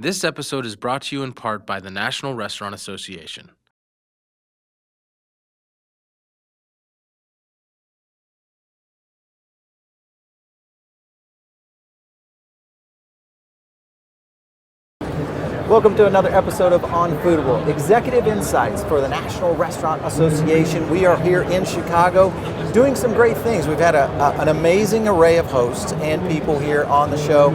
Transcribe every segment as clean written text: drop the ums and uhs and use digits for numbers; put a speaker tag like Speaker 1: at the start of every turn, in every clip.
Speaker 1: This episode is brought to you in part by the National Restaurant Association.
Speaker 2: Welcome to another episode of On Foodable, Executive Insights for the National Restaurant Association. We are here in Chicago doing some great things. We've had an amazing array of hosts and people here on the show.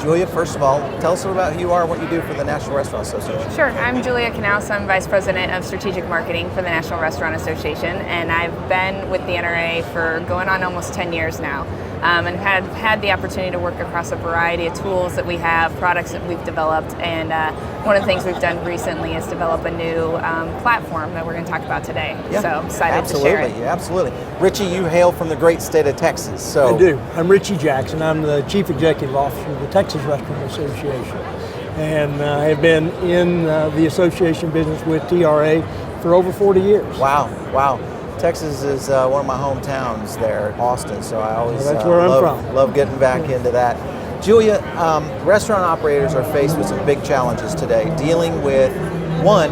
Speaker 2: Julia, first of all, tell us a little about who you are and what you do for the National Restaurant Association.
Speaker 3: Sure, I'm Julia Kanousse. I'm Vice President of Strategic Marketing for the National Restaurant Association, and I've been with the NRA for going on almost 10 years now. And have had the opportunity to work across a variety of tools that we have, products that we've developed, and one of the things we've done recently is develop a new platform that we're going to talk about today.
Speaker 2: Yeah,
Speaker 3: so excited to share it.
Speaker 2: Absolutely. Richie, you hail from the great state of Texas. So
Speaker 4: I do. I'm Richie Jackson. I'm the Chief Executive Officer of the Texas Restaurant Association, and I have been in the association business with TRA for over 40 years.
Speaker 2: Wow. Texas is one of my hometowns there, Austin, so I always
Speaker 4: that's where I'm from.
Speaker 2: Love getting back into that. Julia, restaurant operators are faced with some big challenges today, dealing with, one,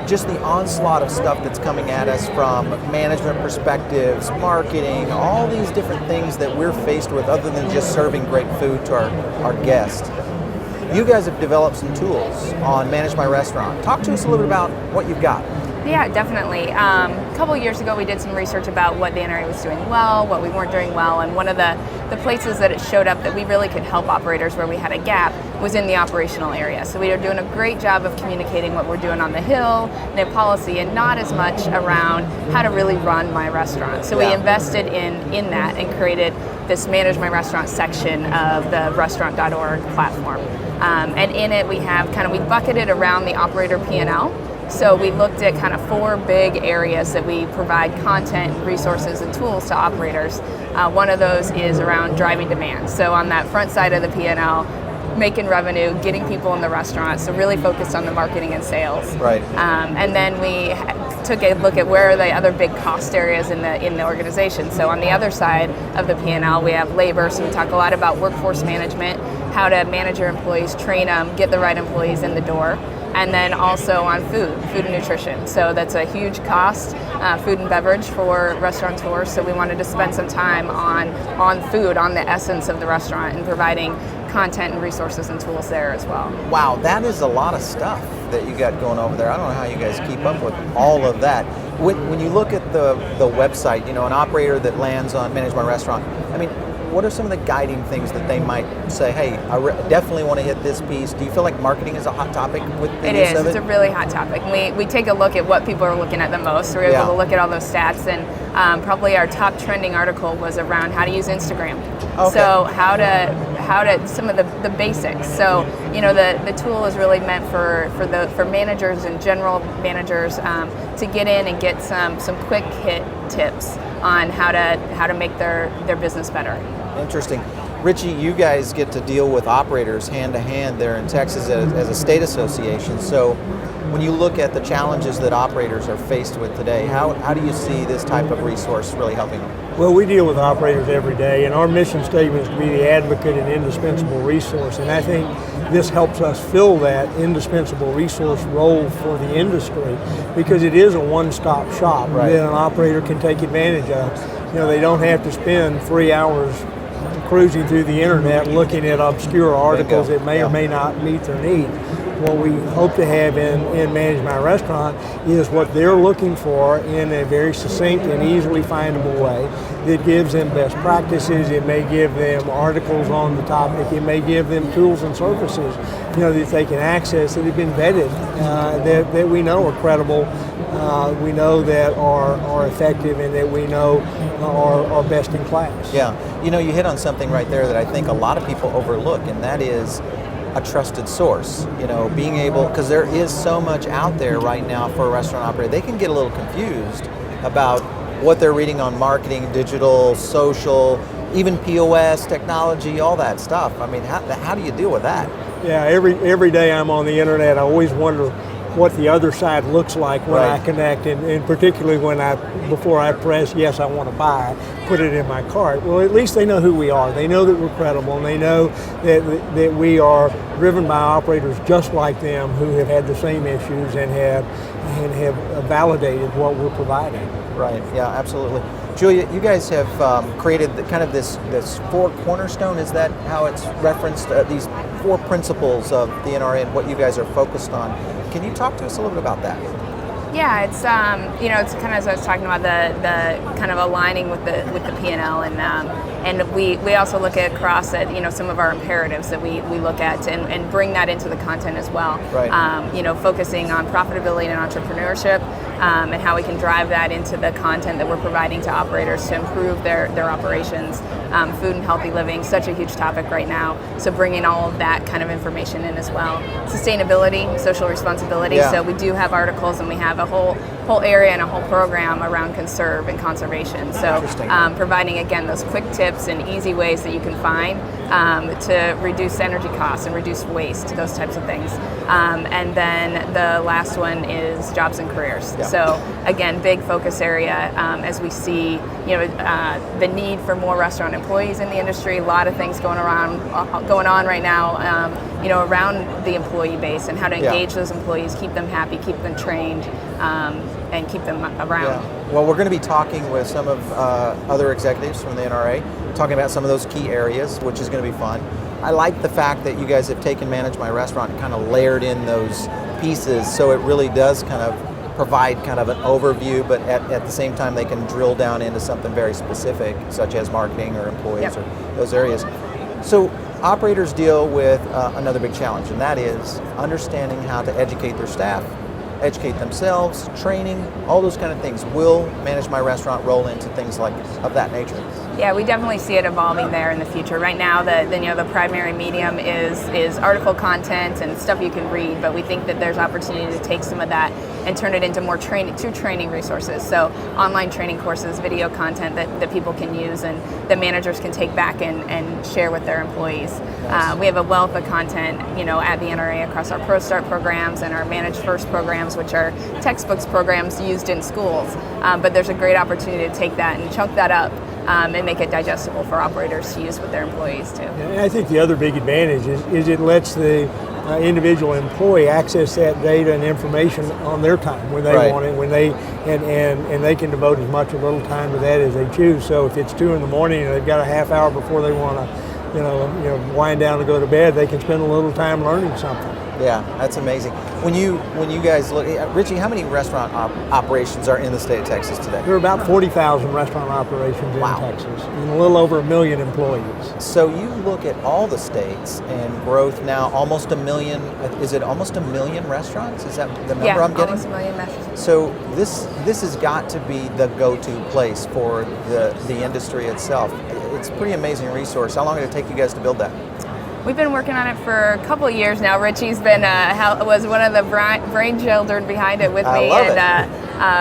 Speaker 2: just the onslaught of stuff that's coming at us from management perspectives, marketing, all these different things that we're faced with other than just serving great food to our guests. You guys have developed some tools on Manage My Restaurant. Talk to us a little bit about what you've got.
Speaker 3: Yeah, definitely. A couple of years ago, we did some research about what the NRA was doing well, what we weren't doing well, and one of the places that it showed up that we really could help operators where we had a gap was in the operational area. So we are doing a great job of communicating what we're doing on the Hill, the policy, and not as much around how to really run my restaurant. So we invested in that and created this Manage My Restaurant section of the restaurant.org platform. And in it, we bucketed around the operator P&L. So we looked at kind of four big areas that we provide content, resources, and tools to operators. One of those is around driving demand. So on that front side of the P&L, making revenue, getting people in the restaurant, so really focused on the marketing and sales.
Speaker 2: Right.
Speaker 3: And then we took a look at where are the other big cost areas in the organization. So on the other side of the P&L, we have labor, so we talk a lot about workforce management, how to manage your employees, train them, get the right employees in the door. And then also on food and nutrition. So that's a huge cost, food and beverage for restaurateurs. So we wanted to spend some time on food, on the essence of the restaurant, and providing content and resources and tools there as well.
Speaker 2: Wow, that is a lot of stuff that you got going over there. I don't know how you guys keep up with all of that. When you look at the website, an operator that lands on Manage My Restaurant, what are some of the guiding things that they might say, hey, I definitely want to hit this piece? Do you feel like marketing is a hot topic with the use of it?
Speaker 3: It's a really hot topic. We take a look at what people are looking at the most. So we're able to look at all those stats, and probably our top trending article was around how to use Instagram.
Speaker 2: Okay.
Speaker 3: So how to some of the basics. So the tool is really meant for managers and general managers to get in and get some quick hit tips on how to make their business better.
Speaker 2: Interesting. Richie, you guys get to deal with operators hand to hand there in Texas as a state association. So when you look at the challenges that operators are faced with today, how do you see this type of resource really helping them?
Speaker 4: Well, we deal with operators every day, and our mission statement is to be the advocate and indispensable resource. And I think this helps us fill that indispensable resource role for the industry because it is a one-stop shop that an operator can take advantage of. They don't have to spend 3 hours cruising through the internet looking at obscure articles that may or may not meet their need. What we hope to have in Manage My Restaurant is what they're looking for in a very succinct and easily findable way that gives them best practices. It may give them articles on the topic. It may give them tools and services that they can access that have been vetted, that we know are credible, we know that are effective, and that we know are best in class.
Speaker 2: Yeah, you hit on something right there that I think a lot of people overlook, and that is a trusted source. Being able, because there is so much out there right now for a restaurant operator, they can get a little confused about what they're reading on marketing, digital, social, even POS, technology, all that stuff. How do you deal with that?
Speaker 4: Yeah, every day I'm on the internet, I always wonder what the other side looks like when
Speaker 2: Right.
Speaker 4: I connect, and particularly before I press yes, I want to buy, put it in my cart. Well, at least they know who we are. They know that we're credible, and they know that we are driven by operators just like them who have had the same issues and have validated what we're providing.
Speaker 2: Right. Yeah, absolutely. Julia, you guys have created kind of this four cornerstone. Is that how it's referenced? These four principles of the NRA and what you guys are focused on. Can you talk to us a little bit about that?
Speaker 3: Yeah, it's it's kind of as I was talking about the kind of aligning with the P&L, and we also look at across at some of our imperatives that we look at and bring that into the content as well.
Speaker 2: Right.
Speaker 3: Focusing on profitability and entrepreneurship, and how we can drive that into the content that we're providing to operators to improve their operations. Food and healthy living, such a huge topic right now. So bringing all of that kind of information in as well. Sustainability, social responsibility.
Speaker 2: Yeah.
Speaker 3: So we do have articles, and we have a whole area and a whole program around conserve and conservation. So
Speaker 2: Interesting.
Speaker 3: providing again those quick tips and easy ways that you can find to reduce energy costs and reduce waste, those types of things. And then the last one is jobs and careers.
Speaker 2: Yeah.
Speaker 3: So again, big focus area as we see the need for more restaurant employees in the industry. A lot of things going on right now. Around the employee base and how to engage those employees, keep them happy, keep them trained, and keep them around.
Speaker 2: Yeah. Well, we're going to be talking with some of other executives from the NRA, talking about some of those key areas, which is going to be fun. I like the fact that you guys have taken Manage My Restaurant and kind of layered in those pieces, so it really does kind of provide kind of an overview, but at the same time they can drill down into something very specific, such as marketing or employees or those areas. So operators deal with another big challenge, and that is understanding how to educate their staff, educate themselves, training, all those kind of things. Will Manage My Restaurant roll into things like of that nature?
Speaker 3: Yeah, we definitely see it evolving there in the future. Right now, the primary medium is article content and stuff you can read, but we think that there's opportunity to take some of that and turn it into more training resources. So online training courses, video content that people can use and that managers can take back and share with their employees.
Speaker 2: Nice.
Speaker 3: We have a wealth of content, at the NRA across our Pro Start programs and our Manage First programs, which are textbooks programs used in schools. But there's a great opportunity to take that and chunk that up and make it digestible for operators to use with their employees too.
Speaker 4: And I think the other big advantage is it lets the individual employee access that data and information on their time when they want it, when they and they can devote as much or little time to that as they choose. So if it's 2 in the morning and they've got a half hour before they want to wind down to go to bed, they can spend a little time learning something.
Speaker 2: Yeah, that's amazing. When you guys look, Richie, how many restaurant operations are in the state of Texas today?
Speaker 4: There are about 40,000 restaurant operations in Texas and a little over 1 million employees.
Speaker 2: So you look at all the states and growth now, almost 1 million. Is it almost 1 million restaurants? Is that the number I'm getting?
Speaker 3: Almost 1 million restaurants.
Speaker 2: So this has got to be the go-to place for the industry itself. It's a pretty amazing resource. How long did it take you guys to build that?
Speaker 3: We've been working on it for a couple of years now. Richie's been was one of the brain children behind it with me,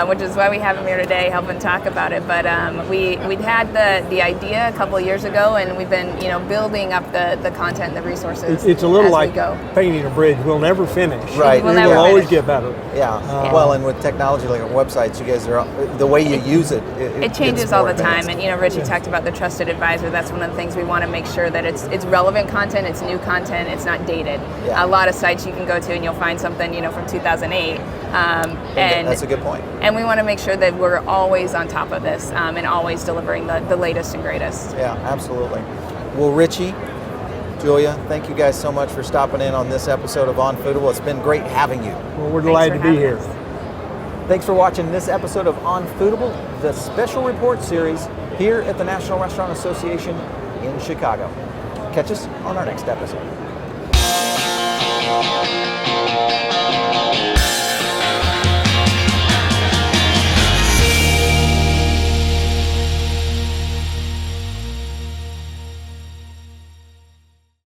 Speaker 3: which is why we have him here today helping talk about it. But we'd had the idea a couple of years ago, and we've been building up the content and the resources.
Speaker 4: It's a little
Speaker 3: as
Speaker 4: like
Speaker 3: we go.
Speaker 4: painting a bridge. We'll never finish.
Speaker 2: Right.
Speaker 3: We'll
Speaker 4: We
Speaker 3: never
Speaker 4: will always
Speaker 3: finish.
Speaker 4: get better.
Speaker 2: Yeah. Well, and with technology like websites, you guys are the way you use it.
Speaker 3: It changes all the time, and Richie talked about the trusted advisor. That's one of the things we want to make sure that it's relevant content, it's new content, it's not dated.
Speaker 2: Yeah.
Speaker 3: A lot of sites you can go to and you'll find something from 2008. And
Speaker 2: that's a good point.
Speaker 3: And we want to make sure that we're always on top of this and always delivering the latest and greatest.
Speaker 2: Yeah, absolutely. Well, Richie, Julia, thank you guys so much for stopping in on this episode of On Foodable. It's been great having you.
Speaker 4: Well, we're delighted to be here.
Speaker 2: Thanks for watching this episode of On Foodable, the special report series here at the National Restaurant Association in Chicago. Catch us on our next episode.